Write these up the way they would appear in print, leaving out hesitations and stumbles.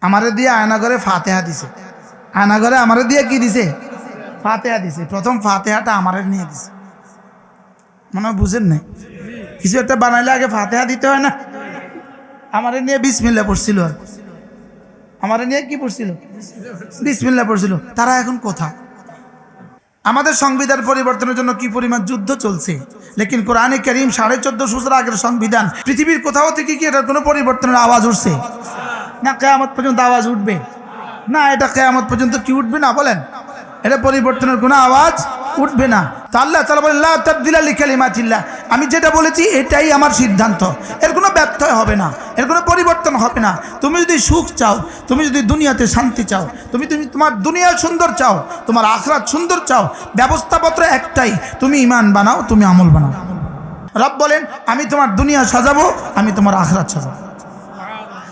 আমারে দিয়ে আয়নাঘরে ফাতেহা দিছে, আয়নাঘরে আমারে দিয়ে কি দিছে? ফাতেহা দিছে। প্রথম ফাতেহাটা আমারে নিয়ে দিছে। মনে হয় বুঝেন নাই, কিছু একটা বানাইলে আগে ফাতেহা দিতে হয় না? আমারে নিয়ে বিসমিল্লাহ পড়ছিল, আর আমারে নিয়ে কি পড়ছিল? বিসমিল্লাহ পড়ছিল। তারা এখন কোথায়? আমাদের সংবিধান পরিবর্তনের জন্য কি পরিমাণ যুদ্ধ চলছে, লেকিন কোরআনে কারীম 1450 বছর আগের সংবিধান, পৃথিবীর কোথাও থেকে কি এটার কোনো পরিবর্তনের আওয়াজ উঠছে? না, কিয়ামত পর্যন্ত আওয়াজ উঠবে না। এটা কিয়ামত পর্যন্ত কি উঠবে না? বলেন, এটা পরিবর্তনের কোনো আওয়াজ উঠবে না। তো আল্লাহ তাআলা বলেন লা তাবদিলা লিকালিমাতিল্লাহ, আমি যেটা বলেছি এটাই আমার সিদ্ধান্ত, এর কোনো ব্যত্যয় হবে না, এর কোনো পরিবর্তন হবে না। তুমি যদি সুখ চাও, তুমি যদি দুনিয়াতে শান্তি চাও, তুমি তোমার দুনিয়া সুন্দর চাও, তোমার আখিরাত সুন্দর চাও, ব্যবস্থাপত্র একটাই, তুমি ঈমান বানাও, তুমি আমল বানাও। রব বলেন আমি তোমার দুনিয়া সাজাবো, আমি তোমার আখিরাত সাজাবো।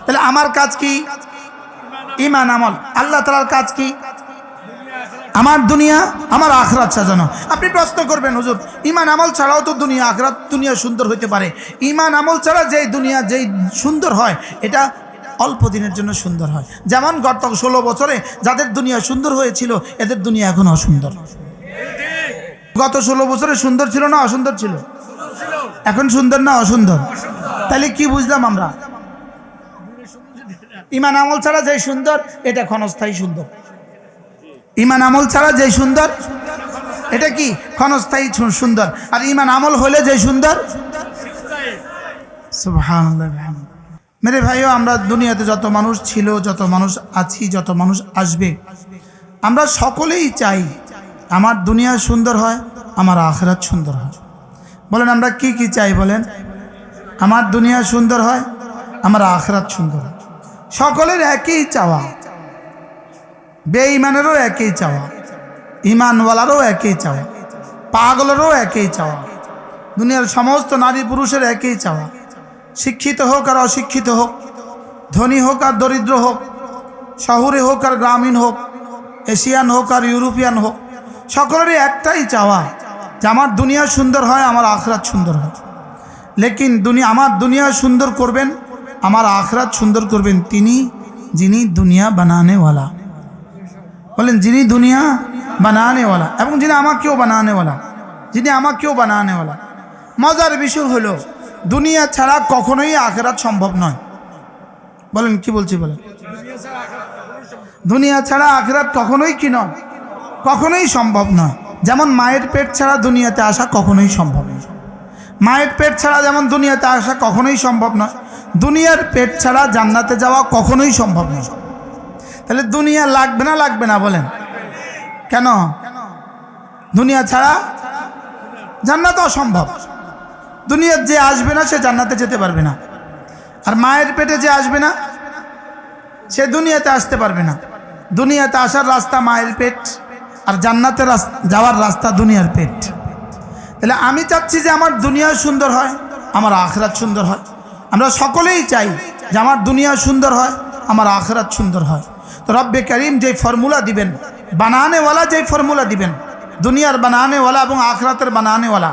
তাহলে আমার কাজ কি? ঈমান আমল। আল্লাহ তাআলার কাজ কি? আমার দুনিয়া আমার আখিরাত সাজানো। আপনি প্রশ্ন করবেন, হুজুর ঈমান আমল ছাড়াও তো দুনিয়া আখিরাত দুনিয়া সুন্দর হইতে পারে। ঈমান আমল ছাড়া যেই দুনিয়া যেই সুন্দর হয়, এটা অল্প দিনের জন্য সুন্দর হয়। যেমন গত 16 বছরে যাদের দুনিয়া সুন্দর হয়েছিল, এদের দুনিয়া এখন অসুন্দর। গত 16 বছরে সুন্দর ছিল না অসুন্দর ছিল? এখন সুন্দর না অসুন্দর? তাহলে কি বুঝলাম আমরা? ঈমান আমল ছাড়া যেই সুন্দর, এটা ক্ষণস্থায়ী সুন্দর। ঈমান আমল ছাড়া যেই সুন্দর, এটা কি ক্ষণস্থায়ী সুন্দর। আর ঈমান আমল হলে যেই সুন্দর, সুবহানাল্লাহ। মেরে ভাইও, আমরা দুনিয়াতে যত মানুষ ছিল, যত মানুষ আছি, যত মানুষ আসবে, আমরা সকলেই চাই আমার দুনিয়া সুন্দর হয়, আমার আখিরাত সুন্দর হয়। বলেন আমরা কি কি চাই? বলেন, আমার দুনিয়া সুন্দর হয়, আমার আখিরাত সুন্দর হয়। সকলের একই চাওয়া, বেঈমানেরও একই চাওয়া, ঈমানওয়ালারও একই চাওয়া, পাগলেরও একই চাওয়া, দুনিয়ার সমস্ত নারী পুরুষের একই চাওয়া। শিক্ষিত হোক আর অশিক্ষিত হোক, ধনী হোক আর দরিদ্র হোক, শহরে হোক আর গ্রামীণ হোক, এশিয়ান হোক আর ইউরোপিয়ান হোক, সকলেরই একটাই চাওয়া যে আমার দুনিয়া সুন্দর হয়, আমার আখিরাত সুন্দর হয়। লেকিন আমার দুনিয়া সুন্দর করবেন, আমার আখিরাত সুন্দর করবেন তিনি, যিনি দুনিয়া বানানেওয়ালা। বলেন, যিনি দুনিয়া বানানেওয়ালা এবং যিনি আমাকেও বানানেওয়ালা, যিনি আমাকেও বানানেওয়ালা। মজার বিষয় হলো, দুনিয়া ছাড়া কখনোই আখিরাত সম্ভব নয়। বলেন, কি বলছি বলেন? দুনিয়া ছাড়া আখিরাত কখনোই কি নয়? কখনোই সম্ভব নয়। যেমন মায়ের পেট ছাড়া দুনিয়াতে আসা কখনোই সম্ভব নয়। মায়ের পেট ছাড়া যেমন দুনিয়াতে আসা কখনোই সম্ভব নয়, দুনিয়ার পেট ছাড়া জান্নাতে যাওয়া কখনোই সম্ভব নয়। তাহলে দুনিয়া লাগবে না? লাগবে না? বলেন কেন? দুনিয়া ছাড়া জান্নাত অসম্ভব। দুনিয়ার যে আসবে না সে জান্নাতে যেতে পারবে না, আর মায়ের পেটে যে আসবে না সে দুনিয়াতে আসতে পারবে না। দুনিয়াতে আসার রাস্তা মায়ের পেট, আর জান্নাতে যাওয়ার রাস্তা দুনিয়ার পেট। তাহলে আমি চাচ্ছি যে আমার দুনিয়া সুন্দর হয়, আমার আখিরাত সুন্দর হয়। আমরা সকলেই চাই যে আমার দুনিয়া সুন্দর হয়, আমার আখিরাত সুন্দর হয়। তো রব্বে কারীম যেই ফর্মুলা দিবেন, বানানেওয়ালা যেই ফর্মুলা দিবেন, দুনিয়ার বানানেওয়ালা এবং আখিরাতের বানানেওয়ালা,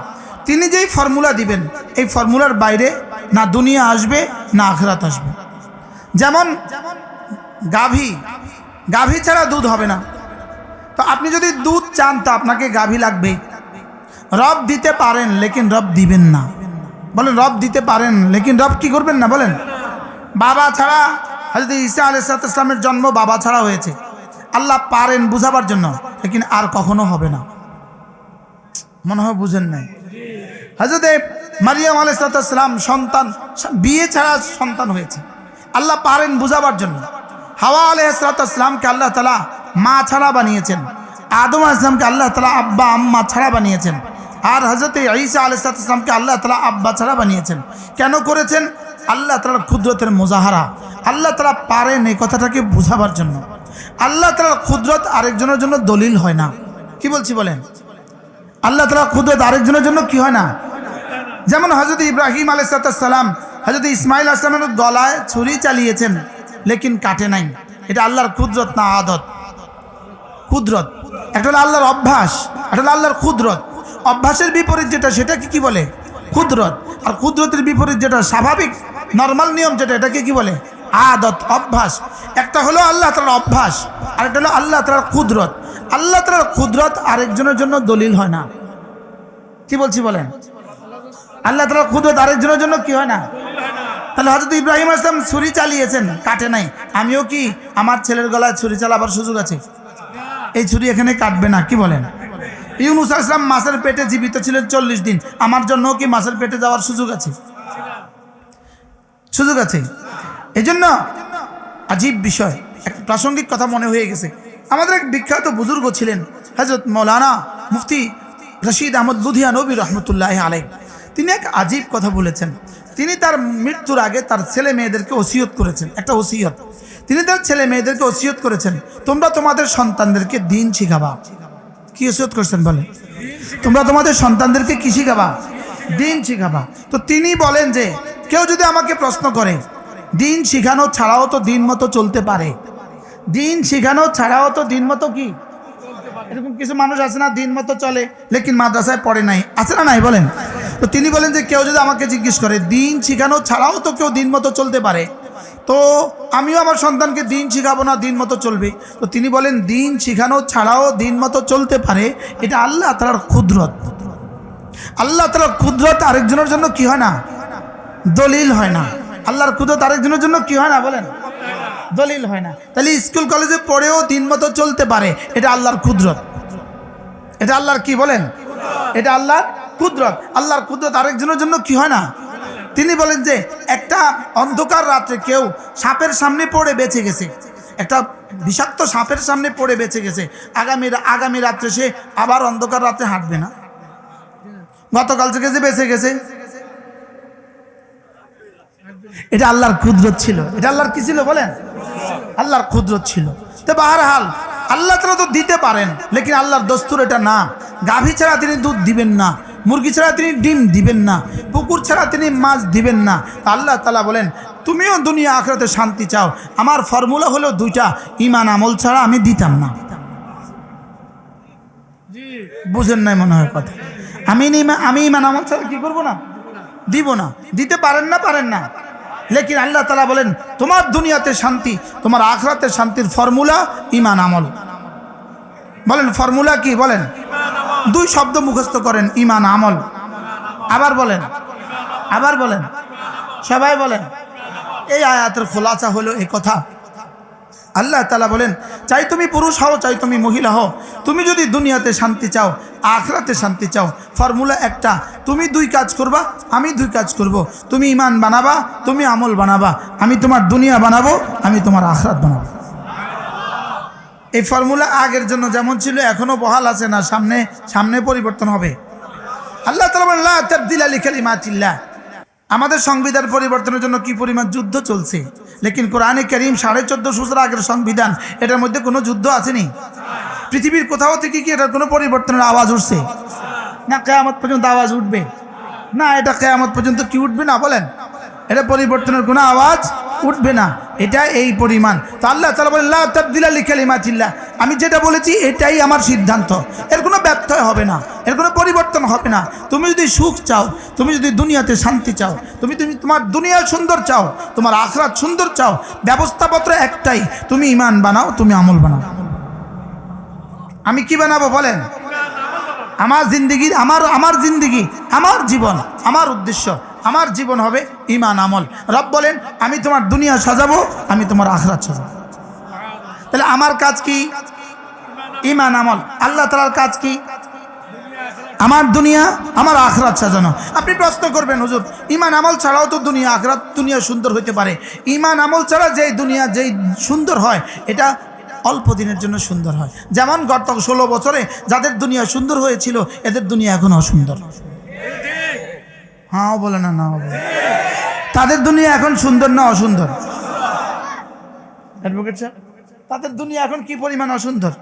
তিনি যেই ফর্মুলা দিবেন, এই ফর্মুলার বাইরে না দুনিয়া আসবে না আখিরাত আসবে। যেমন গাভী ছাড়া দুধ হবে না। তো আপনি যদি দুধ চান তো আপনাকে গাভী লাগবে। রব দিতে পারেন, লেকিন রব দিবেন না। বলেন, রব দিতে পারেন, লেকিন রব কি করবেন না? বলেন, বাবা ছাড়া, হযরত ঈসা আলাইহিস সালামের জন্ম বাবা ছাড়া হয়েছে। আল্লাহ পারেন বুঝাবার জন্য, লেকিন আর কখনো হবে না। মনে হয় বুঝেন নাই। হযরত মারিয়াম আলাইহিস সালাম সন্তান, বিয়ে ছাড়া সন্তান হয়েছে। আল্লাহ পারেন বুঝাবার জন্য। হাওয়া আলাইহিস সালামকে আল্লাহ তাআলা মা ছাড়া বানিয়েছেন। আদম আলাইহিস সালামকে আল্লাহ তাআলা আব্বা আম্মা ছাড়া বানিয়েছেন। আর হযরত ঈসা আলাইহিস সালামকে আল্লাহ তাআলা আব্বা ছাড়া বানিয়েছেন। কেন করেছেন? আল্লাহ তাআলার কুদরতের মুজাহারা। আল্লাহ তাআলা পারেন এই কথাটাকে বোঝাবার জন্য। আল্লাহ তাআলার কুদরত আরেকজনের জন্য দলিল হয় না। কি বলছি বলেন? আল্লাহ তাআলার কুদরত আরেকজনের জন্য কি হয় না? যেমন হযরত ইব্রাহিম আলাইহিস সালাম হযরত ইসমাইল আলাইহিস সালামের গলায় ছুরি চালিয়েছেন, লেকিন কাটে নাই। এটা আল্লাহর কুদরত না আদত? কুদরত। একটা হলো আল্লাহর অভ্যাস, একটা হলো আল্লাহর কুদরত। অভ্যাসের বিপরীত যেটা, সেটাকে কি বলে? কুদরত। আর কুদরতের বিপরীত যেটা স্বাভাবিক নরমাল নিয়ম যেটা, এটাকে কি বলে? আদত অভ্যাস। একটা হলো আল্লাহ তাআলার অভ্যাস, আরেকটা হলো আল্লাহ তাআলার কুদরত। আল্লাহ তাআলার কুদরত আরেকজনের জন্য দলিল হয় না। কি বলছি বলেন? আল্লাহ তাআলার কুদরত আরেকজনের জন্য কি হয় না? তাহলে হযরত ইব্রাহিম আলাইহিস সালাম ছুরি চালিয়েছেন, কাটে নাই। আমিও কি আমার ছেলের গলায় ছুরি চালাবার সুযোগ আছে? এই ছুরি এখানে কাটবে না। কি বলেন? ইউনূস আলাইহিস সালাম মাছের পেটে জীবিত ছিলেন 40 দিন, আমার জন্য কি মাছের পেটে যাওয়ার সুযোগ আছে? সুযোগ আছে। এই জন্য আজীব বিষয়, একটা প্রাসঙ্গিক কথা মনে হয়ে গেছে। আমাদের এক বিখ্যাত বুজুর্গ ছিলেন হযরত মাওলানা মুফতি রশিদ আহমদ লুধিয়ানবী রহমতুল্লাহ আলাইহ। তিনি এক আজীব কথা বলেছেন। তিনি তার মৃত্যুর আগে তার ছেলে মেয়েদেরকে ওসিয়ত করেছেন, একটা ওসিয়ত। তিনি তার ছেলে মেয়েদেরকে ওসিয়ত করেছেন, তোমরা তোমাদের সন্তানদেরকে দ্বীন শিখাবা। কি ওসিয়ত করছেন বলেন? তোমরা তোমাদের সন্তানদেরকে কি শিখাবা? দ্বীন শিখাবা। তো তিনি বলেন যে কেউ যদি আমাকে প্রশ্ন করে দ্বীন শিখানো ছাড়াও তো দিন মতো চলতে পারে, দ্বীন শিখানো ছাড়াও তো দিন মতো কি, এরকম কিছু মানুষ আছে না দিন মতো চলে লেকিন মাদ্রাসায় পড়ে নাই, আছে না নাই বলেন? তো তিনি বলেন যে কেউ যদি আমাকে জিজ্ঞেস করে দ্বীন শিখানো ছাড়াও তো কেউ দিন মতো চলতে পারে, তো আমিও আমার সন্তানকে দ্বীন শিখাবো না, দিন মতো চলবে। তো তিনি বলেন দ্বীন শিখানো ছাড়াও দিন মতো চলতে পারে, এটা আল্লাহ তাআলার কুদরত। আল্লাহ তাআলার কুদরত আরেকজনের জন্য কি হয় না? দলিল হয় না। আল্লাহর কুদরত আরেকজনের জন্য কি হয় না বলেন? দলিল হয় না। তাহলে স্কুল কলেজে পড়েও দিন মতো চলতে পারে, এটা আল্লাহর কুদরত। এটা আল্লাহর কি বলেন? এটা আল্লাহর কুদরত। আল্লাহর কুদরত আরেকজনের জন্য কি হয় না? তিনি বলেন যে একটা অন্ধকার রাত্রে কেউ সাপের সামনে পড়ে বেঁচে গেছে, একটা বিষাক্ত সাপের সামনে পড়ে বেঁচে গেছে, আগামী রাত্রে সে আবার অন্ধকার রাতে হাঁটবে না। গতকাল থেকে যে বেঁচে গেছে, এটা আল্লাহর কুদরত ছিল। এটা আল্লাহর কি ছিল বলেন? আল্লাহর কুদরত ছিল। তো বাহরহাল আল্লাহ তাআলা তো দিতে পারেন, লেকিন আল্লাহর দস্তুর এটা না। গাভী ছাড়া তিনি দুধ দিবেন না, মুরগি ছাড়া তিনি ডিম দিবেন না, পুকুর ছাড়া তিনি মাছ দিবেন না। আল্লাহ তাআলা বলেন তুমিও দুনিয়া আখিরাতে শান্তি চাও, আমার ফর্মুলা হলো দুইটা, ঈমান আমল ছাড়া আমি দিতাম না। বুঝেন নাই মনে হয় কথা? আমি ঈমান আমল ছাড়া কি করবো না? দিব না। দিতে পারেন না, পারেন না। লেকিন আল্লাহ তাআলা বলেন তোমার দুনিয়াতে শান্তি, তোমার আখিরাতে শান্তির ফর্মুলা ঈমান আমল। বলেন ফর্মুলা কি বলেন? দুই শব্দ মুখস্থ করেন, ঈমান আমল। আবার বলেন, আবার বলেন, সবাই বলেন। এই আয়াতের খোলাসা হলো এই কথা। আল্লাহ তাআলা বলেন চাই তুমি পুরুষ হও, চাই তুমি মহিলা হও, তুমি যদি দুনিয়াতে শান্তি চাও, আখিরাতে শান্তি চাও, ফর্মুলা একটা, তুমি দুই কাজ করবা, আমি দুই কাজ করব। তুমি ঈমান বানাবা, তুমি আমল বানাবা। আমি তোমার দুনিয়া বানাবো, আমি তোমার আখিরাত বানাবো। এই ফর্মুলা আগের জন্য যেমন ছিল এখনো বহাল আছে না? সামনে পরিবর্তন হবে। আল্লাহ তাআলা বলেন লা তাবদিলা লিকালিমাতিল্লাহ। আমাদের সংবিধান পরিবর্তনের জন্য কি পরিমাণ যুদ্ধ চলছে, লেকিন কোরআনে কারীম 1450 বছর আগের সংবিধান, এটার মধ্যে কোনো যুদ্ধ আসেনি। পৃথিবীর কোথাও থেকে কি এটার কোনো পরিবর্তনের আওয়াজ উঠছে? না কিয়ামত পর্যন্ত আওয়াজ উঠবে না। এটা কিয়ামত পর্যন্ত কি উঠবে না বলেন? এটা পরিবর্তনের কোনো আওয়াজ উঠবে না। এটা এই পরিমাণ। তো আল্লাহ তাআলা বলেন লা তাবদিলা লিকালিমাতিল্লাহ, আমি যেটা বলেছি এটাই আমার সিদ্ধান্ত, এর কোনো ব্যত্যয় হবে না, এর কোনো পরিবর্তন হবে না। তুমি যদি সুখ চাও, তুমি যদি দুনিয়াতে শান্তি চাও, তুমি তোমার দুনিয়া সুন্দর চাও, তোমার আখিরাত সুন্দর চাও, ব্যবস্থাপত্র একটাই, তুমি ঈমান বানাও, তুমি আমল বানাও। আমি কি বানাবো বলেন? আমার জিন্দেগি, আমার জিন্দেগি, আমার জীবন, আমার উদ্দেশ্য, আমার জীবন হবে ঈমান আমল। রব বলেন আমি তোমার দুনিয়া সাজাবো, আমি তোমার আখিরাত সাজাবো। তাহলে আমার কাজ কি? ঈমান আমল। আল্লাহ তাআলার কাজ কি? আমার দুনিয়া, আমার আখিরাত সাজানো। আপনি প্রশ্ন করবেন হুজুর ঈমান আমল ছাড়াও তো দুনিয়া আখিরাত, দুনিয়া সুন্দর হতে পারে। ঈমান আমল ছাড়া যেই দুনিয়া যেই সুন্দর হয়, এটা অল্প দিনের জন্য সুন্দর হয়। যেমন গত 16 বছরে যাদের দুনিয়া সুন্দর হয়েছিল, এদের দুনিয়া এখন অসুন্দর। হ্যাঁ বলে না, না বলে, তাদের দুনিয়া এখন সুন্দর না অসুন্দর? অ্যাডভোকেট স্যার, তাদের দুনিয়া এখন কি পরিমাণ অসুন্দর?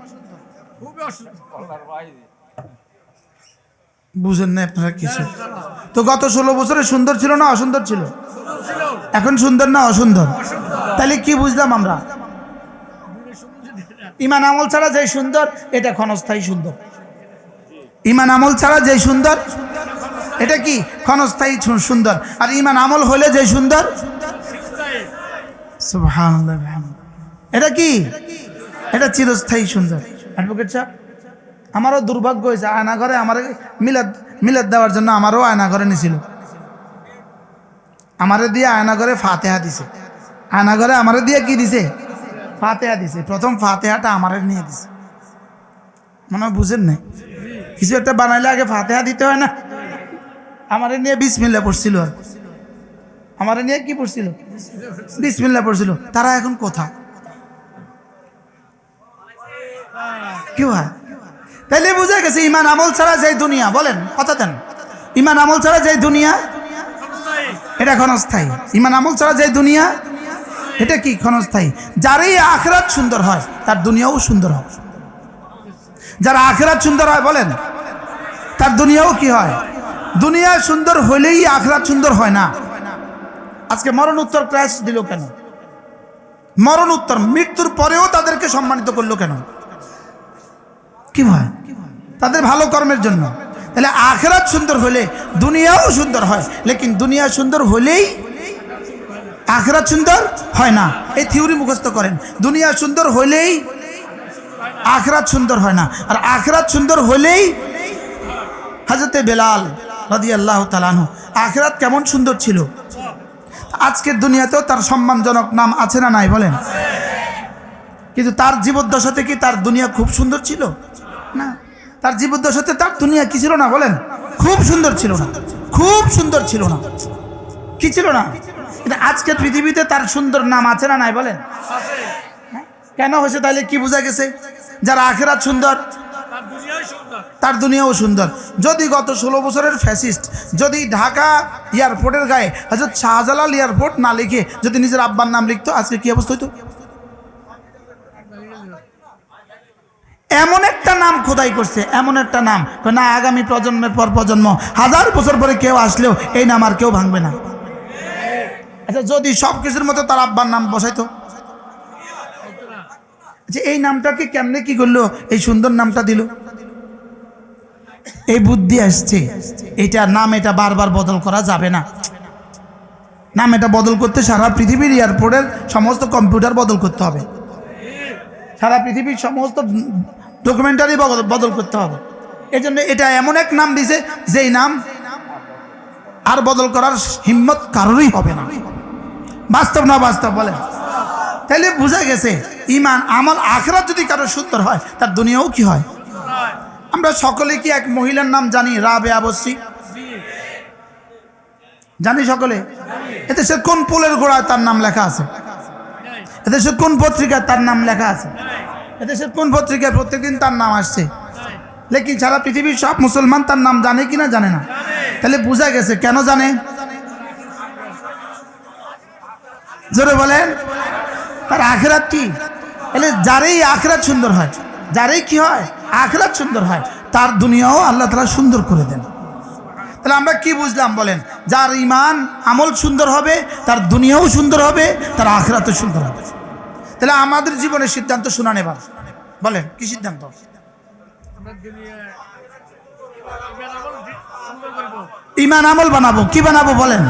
বুঝেন না আপনারা কিছু? তো গত 16 বছরে সুন্দর ছিল না অসুন্দর ছিল? এখন সুন্দর না অসুন্দর? তাহলে কি বুঝলাম আমরা? ঈমান আমল ছাড়া যে সুন্দর, এটা ক্ষণস্থায়ী সুন্দর। ঈমান আমল ছাড়া যে সুন্দর, এটা কি ক্ষণস্থায়ী সুন্দর। আর ঈমান আমল হলে যে সুন্দর, সুবহানাল্লাহ বিহামদিহি। এটা কি? এটা চিরস্থায়ী সুন্দর। অ্যাডভোকেট সাহেব, আমারও দুর্ভাগ্য হয়েছে, আয়নাঘরে আমার মিলাদ মিলাদ দেওয়ার জন্য আমারও আয়নাঘরে নিছিল। আমারে দিয়ে আয়নাঘরে ফাতেহা দিছে। আয়নাঘরে আমারে দিয়ে কি দিছে? ফাতেহা দিছে। প্রথম ফাতেহাটা আমারে নিয়ে দিছে। মনে হয় বুঝেন নাই, কিছু একটা বানাইলে আগে ফাতেহা দিতে হয় না? আমারে নিয়ে বিসমিল্লাহ পড়ছিল। আর আমারে নিয়ে কি পড়ছিল? বিসমিল্লাহ পড়ছিল। তারা এখন কোথায়? কি হয়? তাইলে বুঝে গেছে ইমান আমল ছাড়া যে দুনিয়া, বলেন কথা দেন, ইমান আমল ছাড়া যে দুনিয়া এটা ক্ষণস্থায়ী। ইমান আমল ছাড়া যে দুনিয়া এটা কি? ক্ষণস্থায়ী। যারই আখিরাত সুন্দর হয় তার দুনিয়াও সুন্দর হয়। যার আখিরাত সুন্দর হয় বলেন তার দুনিয়াও কি হয়? দুনিয়া সুন্দর হইলেই আখিরাত সুন্দর হয় না। আজকে মরণ উত্তর ক্রাশ দিল কেন? মরণ উত্তর, মৃত্যুর পরেও তাদেরকে সম্মানিত করলো কেন? কি হয়? তাদের ভালো কর্মের জন্য। তাহলে আখিরাত সুন্দর হলে দুনিয়াও সুন্দর হয়, লেকিন দুনিয়া সুন্দর হলেই আখিরাত সুন্দর হয় না। এই থিওরি মুখস্থ করেন। দুনিয়া সুন্দর হলেই আখিরাত সুন্দর হয় না, আর আখিরাত সুন্দর হলেই হযরতে বেলাল রাদিয়াল্লাহু তাআলা আনহু আখিরাত কেমন সুন্দর ছিল। আজকের দুনিয়াতেও তার সম্মানজনক নাম আছে না নাই বলেন? কিন্তু তার জীবদ্দশাতে কি তার দুনিয়া খুব সুন্দর ছিল? না। তার জীবদ্দশাতে তার দুনিয়া কি ছিল না বলেন? খুব সুন্দর ছিল না, খুব সুন্দর ছিল না। কি ছিল না? কিন্তু আজকের পৃথিবীতে তার সুন্দর নাম আছে না নাই বলেন? কেন হয়েছে? তাহলে কি বোঝা গেছে? যার আখিরাত সুন্দর তার দুনিয়াও সুন্দর। যদি গত 16 বছরের ফ্যাসিস্ট যদি ঢাকা এয়ারপোর্টের গায়ে হযরত শাহজালাল এয়ারপোর্ট না লিখে যদি নিজের আব্বার নাম লিখতো, আজকে কি অবস্থা হইতো? এমন একটা নাম খোদাই করছে, এমন একটা নাম না, আগামী প্রজন্মের পর প্রজন্ম 1000 বছর পরে কেউ আসলেও এই নাম আর কেউ ভাঙবে না। আচ্ছা, যদি সব কিছুর মতো তার আব্বার নাম বসাইতো, যে এই নামটাকে কেমনে কি করলো, এই সুন্দর নামটা দিল, এই বুদ্ধি আসছে। এটা নাম, এটা বারবার বদল করা যাবে না। নাম এটা বদল করতে সারা পৃথিবীর এয়ারপোর্টের সমস্ত কম্পিউটার বদল করতে হবে, সারা পৃথিবীর সমস্ত ডকুমেন্টারি বদল করতে হবে। এই জন্য এটা এমন এক নাম দিছে যেই নাম আর বদল করার হিম্মত কারোরই হবে না। বাস্তব না বাস্তব বলেন? তাইলে বোঝা গেছে ইমান আমল আখিরাত যদি কারো সুন্দর হয় তার দুনিয়াও কি হয়। আমরা সকলে কি এক মহিলার নাম জানি? রাবেয়া বসরি জানি সকলে? এদেশের কোন পোলের গোড়ায় তার নাম লেখা আছে? এদেশের কোন পত্রিকায় তার নাম লেখা আছে? এদেশের কোন পত্রিকায় প্রত্যেকদিন তার নাম আসছে? লেকিন সারা পৃথিবীর সব মুসলমান তার নাম জানে কিনা? জানে না। তাহলে বোঝা গেছে কেন জানে? জোরে বলেন, তার আখিরাত কি? তাহলে যারই আখিরাত সুন্দর হয়, যারই কি হয় আখিরাত সুন্দর হয়, তার দুনিয়াও আল্লাহ তাআলা সুন্দর করে দেন। তাহলে আমরা কি বুঝলাম বলেন? যার ইমান আমল সুন্দর হবে তার দুনিয়াও সুন্দর হবে, তার আখিরাতও সুন্দর হবে। তাহলে আমাদের জীবনের সিদ্ধান্ত শুনান এবার, বলেন কি সিদ্ধান্ত? ইমান আমল বানাবো। কি বানাবো বলেন?